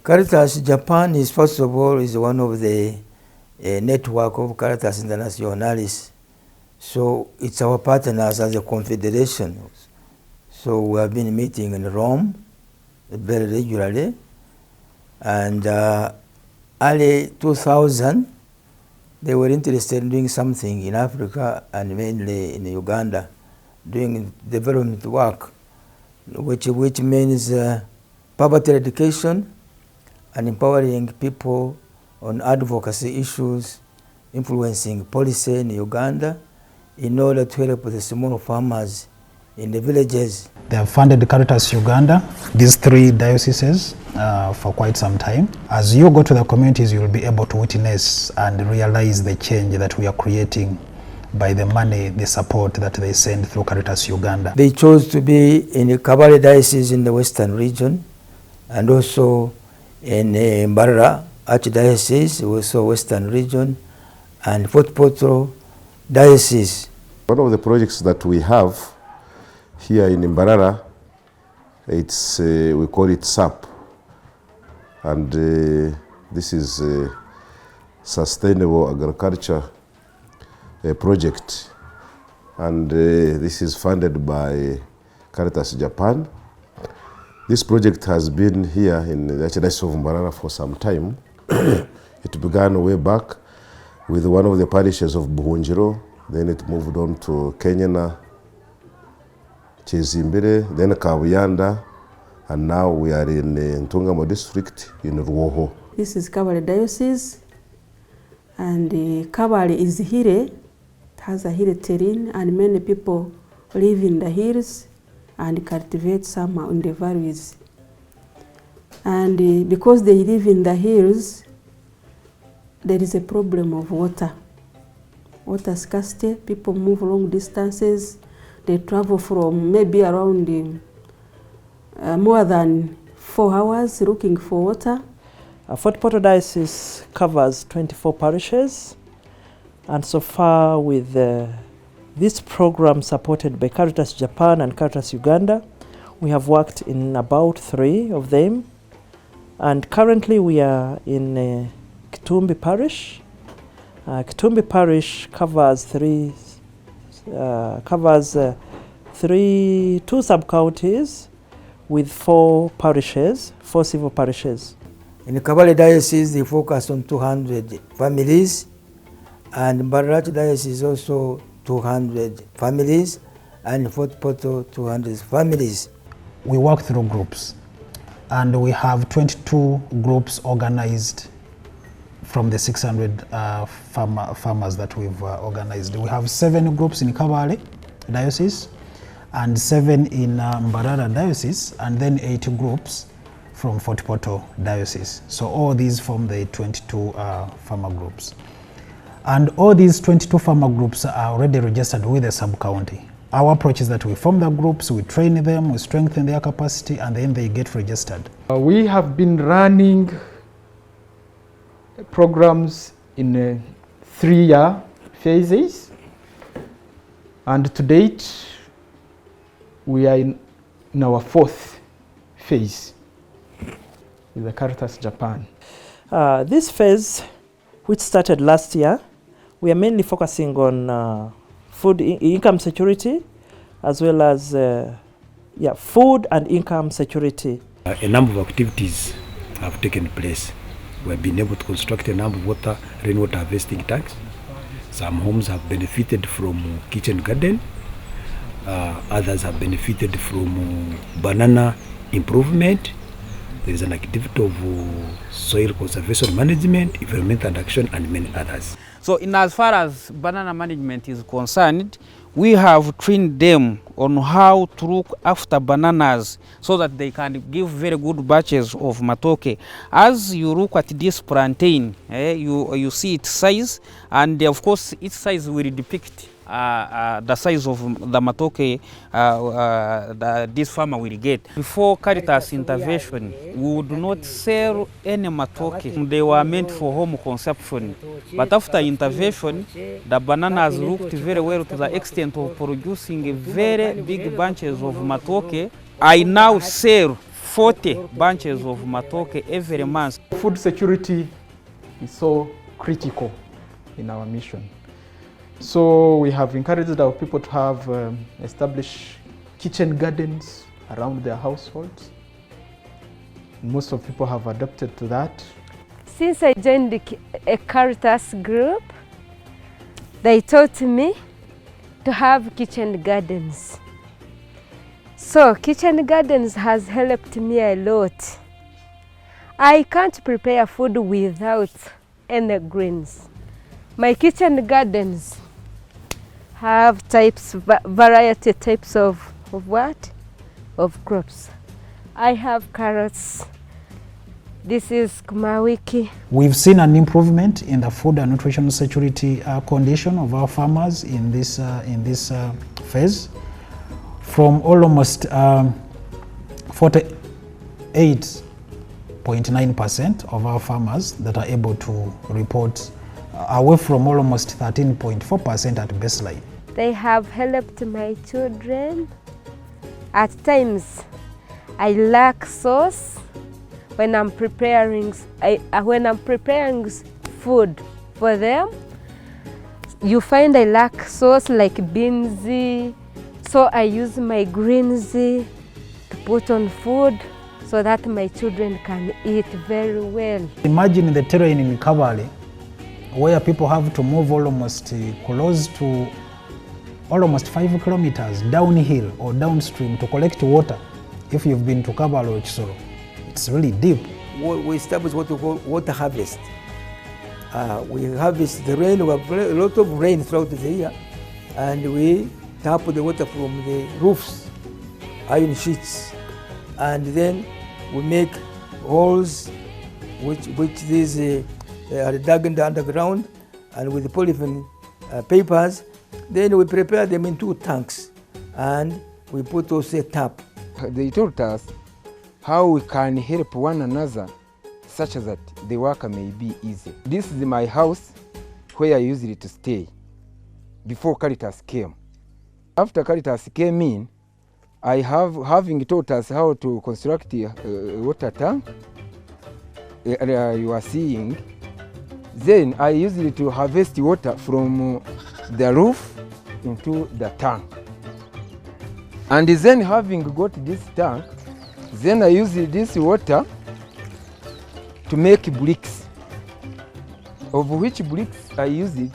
Caritas Japan is, first of all, is one of the network of Caritas Internationalis. So it's our partners as a confederation. So we have been meeting in Rome very regularly. And early 2000, they were interested in doing something in Africa and mainly in Uganda, doing development work, which means poverty eradication and empowering people on advocacy issues, influencing policy in Uganda in order to help the small farmers in the villages. They have funded Caritas Uganda, these 3 dioceses, for quite some time. As you go to the communities, you will be able to witness and realize the change that we are creating by the money, the support that they send through Caritas Uganda. They chose to be in the Kabale diocese in the western region, and also in Mbarara Archdiocese, also western region, and Fort Portal diocese. One of the projects that we have here in Mbarara, it's we call it SAP, and this is a sustainable agriculture project, and this is funded by Caritas Japan. This project has been here in the Archdiocese of Mbarara for some time. It began way back with one of the parishes of Buhungiro, then it moved on to Kenyana, Chezimbere, then Kabuyanda, and now we are in Ntungamo district in Ruoho. This is Kabale diocese, and Kabale is here. It has a hill terrain, and many people live in the hills and cultivate some in the valleys. And because they live in the hills, there is a problem of water. Water scarcity. People move long distances. They travel from maybe around more than 4 hours looking for water. Fort Portal Diocese covers 24 parishes, and so far with this program supported by Caritas Japan and Caritas Uganda, we have worked in about 3 of them, and currently we are in Kitumbi Parish. Kitumbi Parish covers 2 sub-counties with 4 parishes, 4 civil parishes. In the Kabale diocese, they focus on 200 families, and Mbarara diocese also 200 families, and Fort Portal 200 families. We work through groups, and we have 22 groups organized from the 600 farmers that we've organized. We have 7 groups in Kabale diocese, and 7 in Mbarara diocese, and then 8 groups from Fort Portal diocese. So all these form the 22 farmer groups. And all these 22 farmer groups are already registered with the sub-county. Our approach is that we form the groups, we train them, we strengthen their capacity, and then they get registered. We have been running programs in 3-year phases, and to date we are in our 4th phase with the Caritas Japan. This phase, which started last year, we are mainly focusing on food income security, as well as food and income security. A number of activities have taken place. We have been able to construct a number of rainwater harvesting tanks. Some homes have benefited from kitchen garden. Others have benefited from banana improvement. There is an activity of soil conservation management, environmental action, and many others. So in as far as banana management is concerned, we have trained them on how to look after bananas so that they can give very good batches of matoke. As you look at this plantain, you see its size, and of course its size will depict the size of the matoke this farmer will get. Before Caritas intervention, we would not sell any matoke. They were meant for home consumption. But after intervention, the bananas looked very well to the extent of producing very big bunches of matoke. I now sell 40 bunches of matoke every month. Food security is so critical in our mission. So we have encouraged our people to have established kitchen gardens around their households. Most of people have adapted to that. Since I joined a Caritas group, they taught me to have kitchen gardens. So kitchen gardens has helped me a lot. I can't prepare food without any greens. My kitchen gardens have variety types of what? Of crops. I have carrots. This is kumawiki. We've seen an improvement in the food and nutrition security condition of our farmers in this phase, from almost 48.9% of our farmers that are able to report, away from almost 13.4% at baseline. They have helped my children. At times, I lack sauce when I'm preparing food for them. You find I lack sauce like beans, so I use my greens to put on food so that my children can eat very well. Imagine the terrain in Kabale, where people have to move almost close to almost 5 kilometers downhill or downstream to collect water. If you've been to Kabale or Chisoro, it's really deep. We establish what we call water harvest. We harvest the rain. We have a lot of rain throughout the year, and we tap the water from the roofs, iron sheets, and then we make holes which these are dug in the underground, and with the polythene papers, then we prepare them in 2 tanks, and we put also a tap. They told us how we can help one another such that the work may be easy. This is my house where I usually to stay before Caritas came. After Caritas came in, having taught us how to construct a water tank, you are seeing, then I usually to harvest water from the roof into the tank. And then having got this tank, then I use this water to make bricks, of which bricks I use it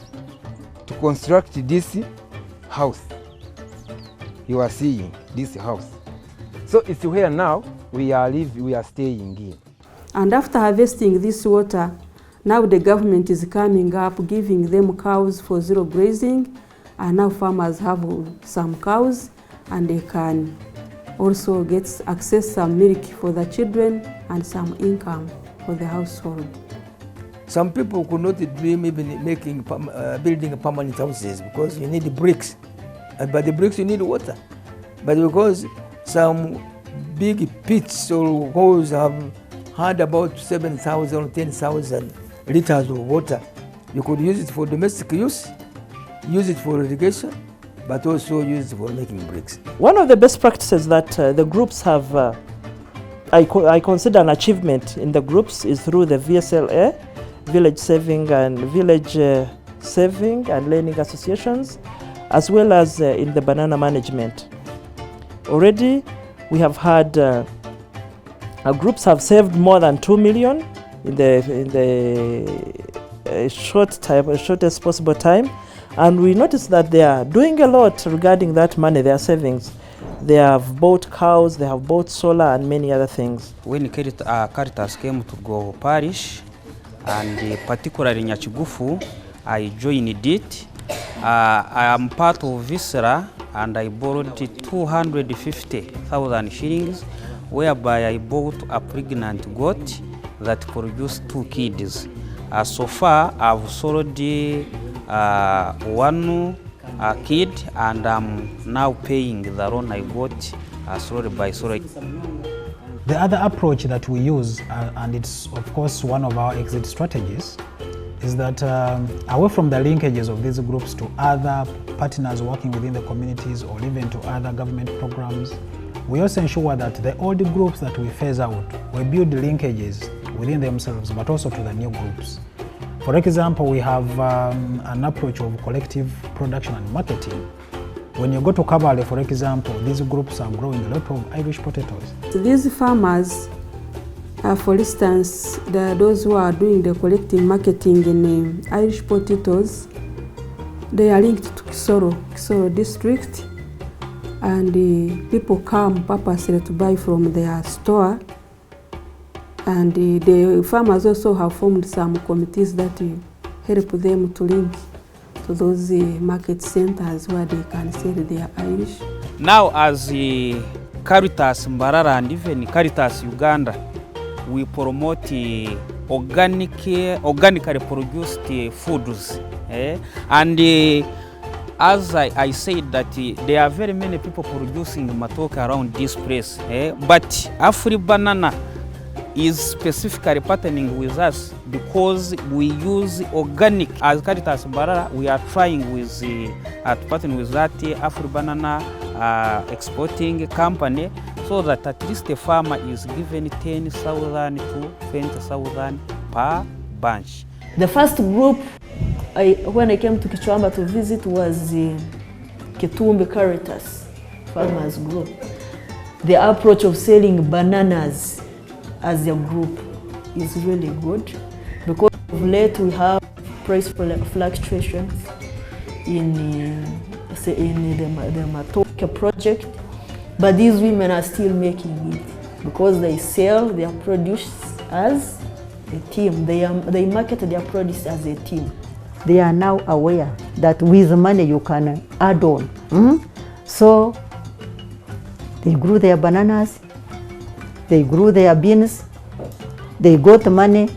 to construct this house. You are seeing this house. So it's where now we are staying in. And after harvesting this water, now the government is coming up, giving them cows for zero grazing, and now farmers have some cows, and they can also access some milk for the children and some income for the household. Some people could not dream even building permanent houses because you need bricks, but the bricks you need water. But because some big pits or holes have had about 7,000 or 10,000 liters of water, you could use it for domestic use, use it for irrigation, but also use it for making bricks. One of the best practices that the groups have, I consider an achievement in the groups, is through the VSLA, Village Saving and Learning Associations, as well as in the banana management. Already we have had, our groups have saved more than 2 million in the shortest possible time. And we noticed that they are doing a lot regarding that money, their savings. They have bought cows, they have bought solar and many other things. When Caritas came to Go Parish, and particularly in Nyachigufu, I joined it. I am part of Viscera, and I borrowed 250,000 shillings, whereby I bought a pregnant goat that produced 2 kids. So far, I've sold one kid, and I'm now paying the loan I got slowly by slowly. The other approach that we use, and it's of course one of our exit strategies, is that away from the linkages of these groups to other partners working within the communities or even to other government programs, we also ensure that the old groups that we phase out, we build linkages within themselves, but also to the new groups. For example, we have an approach of collective production and marketing. When you go to Kabale, for example, these groups are growing a lot of Irish potatoes. So these farmers, for instance, those who are doing the collective marketing in Irish potatoes, they are linked to Kisoro district, and people come purposely to buy from their store. And the farmers also have formed some committees that help them to link to those market centers where they can sell their Irish. Now, as Caritas Mbarara and even Caritas Uganda, we promote organically produced foods. And as I said that there are very many people producing matoke around this place. But Afri Banana is specifically partnering with us because we use organic. As Caritas Mbarara, we are trying with to partner with that Afri Banana exporting company, so that at least the farmer is given 10,000 to 20,000 per bunch. The first group when I came to Kichwamba to visit was Ketumbe Caritas Farmers Group. The approach of selling bananas as a group is really good, because of late we have price fluctuations in the Matoke project, but these women are still making it because they sell their produce as a team. They market their produce as a team. They are now aware that with money you can add on. So they grew their bananas, they grew their beans, they got money,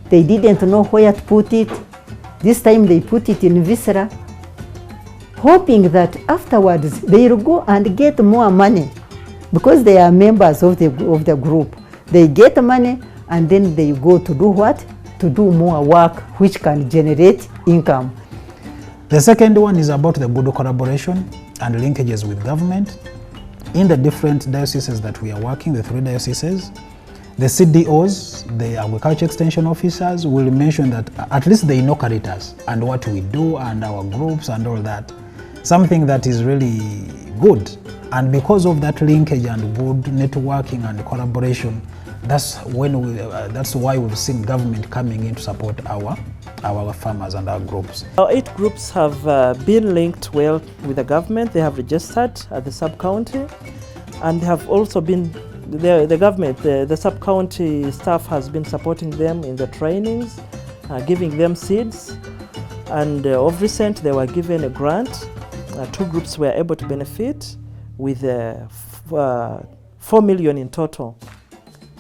they didn't know where to put it. This time they put it in Viscera, hoping that afterwards they'll go and get more money, because they are members of the group. They get money and then they go to do what? To do more work which can generate income. The second one is about the good collaboration and linkages with government. In the different dioceses that we are working, the 3 dioceses, the CDOs, the agriculture extension officers, will mention that at least they know Caritas and what we do and our groups and all that. Something that is really good. And because of that linkage and good networking and collaboration, that's why we've seen government coming in to support our farmers and our groups. Our 8 groups have been linked well with the government. They have registered at the sub-county, and have also been, the government, the sub-county staff has been supporting them in the trainings, giving them seeds, and of recent they were given a grant. 2 groups were able to benefit with 4 million in total.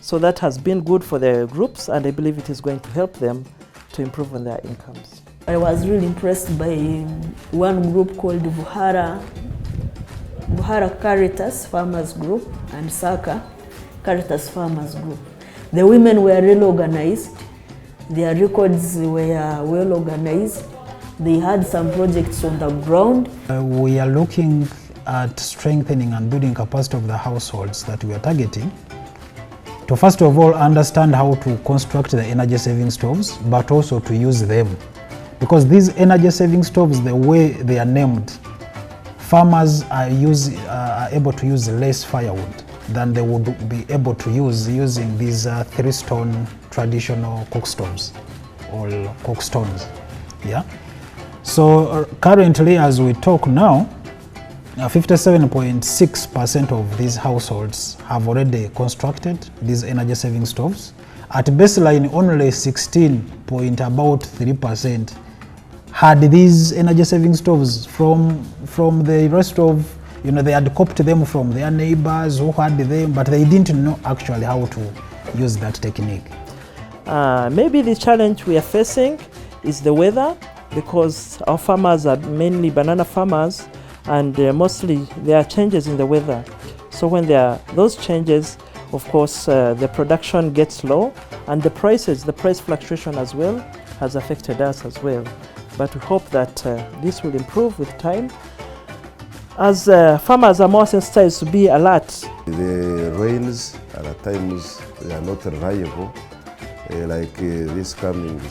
So that has been good for the groups, and I believe it is going to help them to improve on their incomes. I was really impressed by one group called Mbarara Caritas Farmers Group and Saka Caritas Farmers Group. The women were really organized, their records were well organized, they had some projects on the ground. We are looking at strengthening and building capacity of the households that we are targeting, to first of all understand how to construct the energy saving stoves, but also to use them. Because these energy saving stoves, the way they are named, farmers are able to use less firewood than they would be able to use using these 3-stone traditional cook stoves or cook stones. Yeah. So currently, as we talk now, 57.6% of these households have already constructed these energy saving stoves. At baseline, only 16.3% had these energy saving stoves from the rest of, they had copied them from their neighbors who had them, but they didn't know actually how to use that technique. Maybe the challenge we are facing is the weather, because our farmers are mainly banana farmers, and mostly there are changes in the weather. So when there are those changes, of course, the production gets low, and the price fluctuation as well has affected us as well. But we hope that this will improve with time. as farmers are more sensitized to be alert. The rains at times they are not reliable, this coming,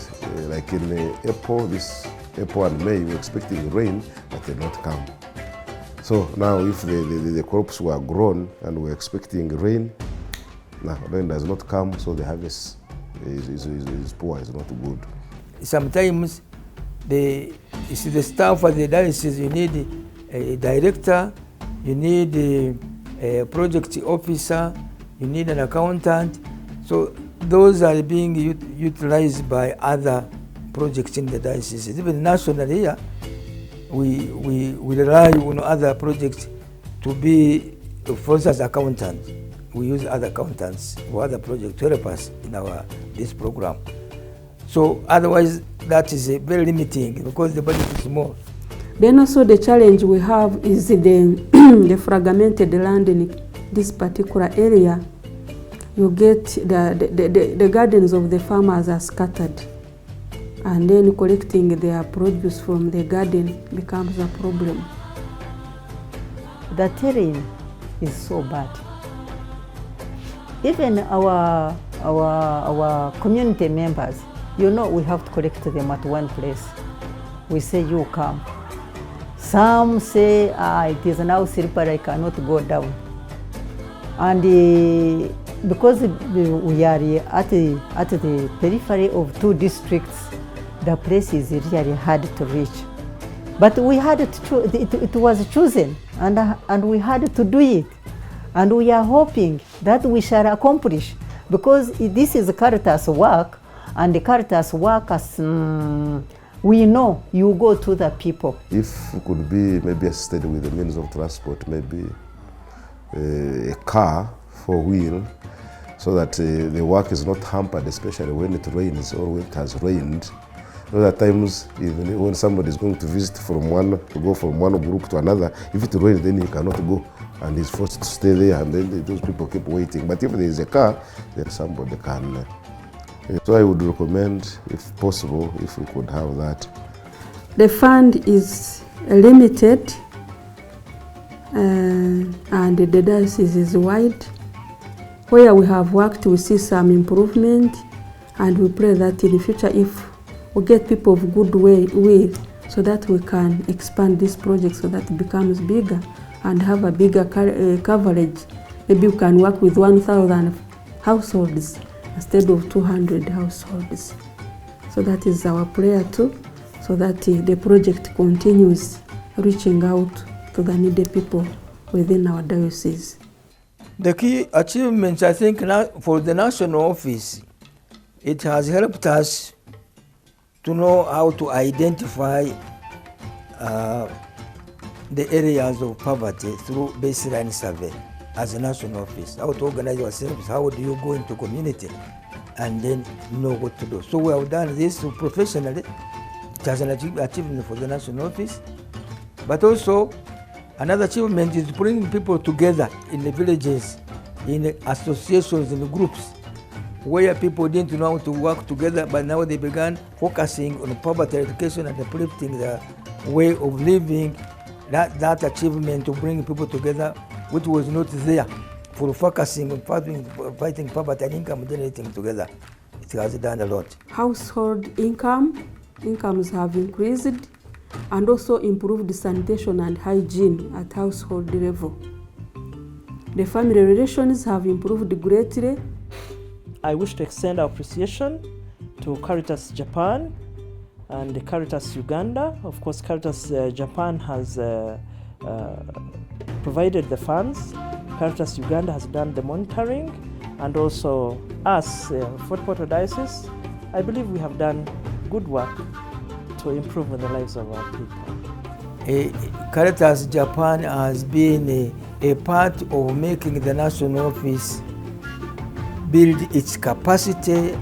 like in April, this April and May, we're expecting rain, but they not come. So now if the crops were grown and we're expecting rain, now rain does not come, so the harvest is poor, is not good. Sometimes the staff at the diocese, you need a director, you need a project officer, you need an accountant. So those are being utilized by other projects in the diocese. Even nationally here, we rely on other projects to be, for us as accountants. We use other accountants or other projects to help us in this program. So otherwise, that is very limiting because the budget is small. Then also the challenge we have is the fragmented land in this particular area. You get the gardens of the farmers are scattered, and then collecting their produce from the garden becomes a problem. The terrain is so bad. Even our community members, you know, we have to collect them at one place. We say, you come. Some say, it is now slippery, I cannot go down. And because we are at the periphery of two districts, the place is really hard to reach. But we had it was chosen, and we had to do it. And we are hoping that we shall accomplish, because this is Caritas work, and the Caritas workers, we know you go to the people. If we could be maybe assisted with the means of transport, maybe a car, 4-wheel, so that the work is not hampered, especially when it rains or when it has rained. Other times, even when somebody is going to visit to go from one group to another, if it rains, then he cannot go, and he's forced to stay there, and then those people keep waiting. But if there is a car, then somebody can. So I would recommend, if possible, if we could have that. The fund is limited, and the diocese is wide. Where we have worked, we see some improvement, and we pray that in the future, if we get people of good will, so that we can expand this project so that it becomes bigger and have a bigger coverage. Maybe we can work with 1,000 households instead of 200 households. So that is our prayer too, so that the project continues reaching out to the needy people within our diocese. The key achievements, I think, now for the national office, it has helped us to know how to identify the areas of poverty through baseline survey as a national office, how to organize ourselves, how do you go into community and then know what to do. So we have done this professionally. It has an achievement for the national office, but also another achievement is bringing people together in the villages, in associations, in groups, where people didn't know how to work together, but now they began focusing on poverty eradication and uplifting the way of living. That achievement to bring people together, which was not there, for focusing on fighting poverty and income generating together. It has done a lot. Household incomes have increased, and also improved sanitation and hygiene at household level. The family relations have improved greatly. I wish to extend our appreciation to Caritas Japan and Caritas Uganda. Of course, Caritas Japan has provided the funds. Caritas Uganda has done the monitoring, and also us, Fort Portal Diocese, I believe we have done good work to improve the lives of our people. Caritas Japan has been a part of making the national office build its capacity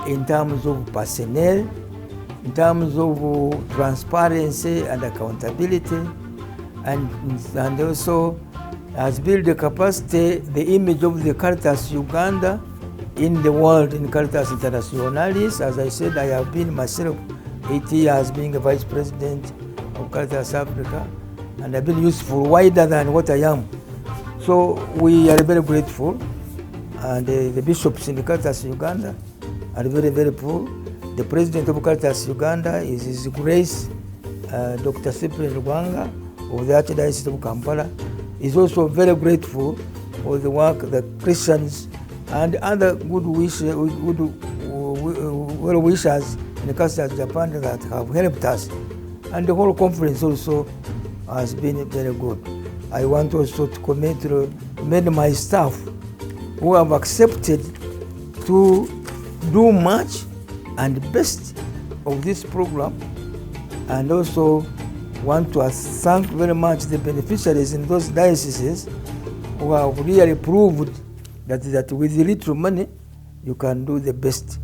in terms of personnel, in terms of transparency and accountability, and also has built the capacity, the image of the Caritas Uganda in the world, in Caritas Internationalis. As I said, I have been myself 8 years being a vice president of Caritas Africa, and have been useful wider than what I am. So we are very grateful, and the bishops in Caritas Uganda are very, very full. The president of Caritas Uganda is His Grace Dr. Cyprian Rwanga of the Archdiocese of Kampala. Is also very grateful for the work that Christians and other good wishers in Caritas Japan that have helped us. And the whole conference also has been very good. I want also to commend my staff who have accepted to do much and best of this program, and also want to thank very much the beneficiaries in those dioceses who have really proved that with little money you can do the best.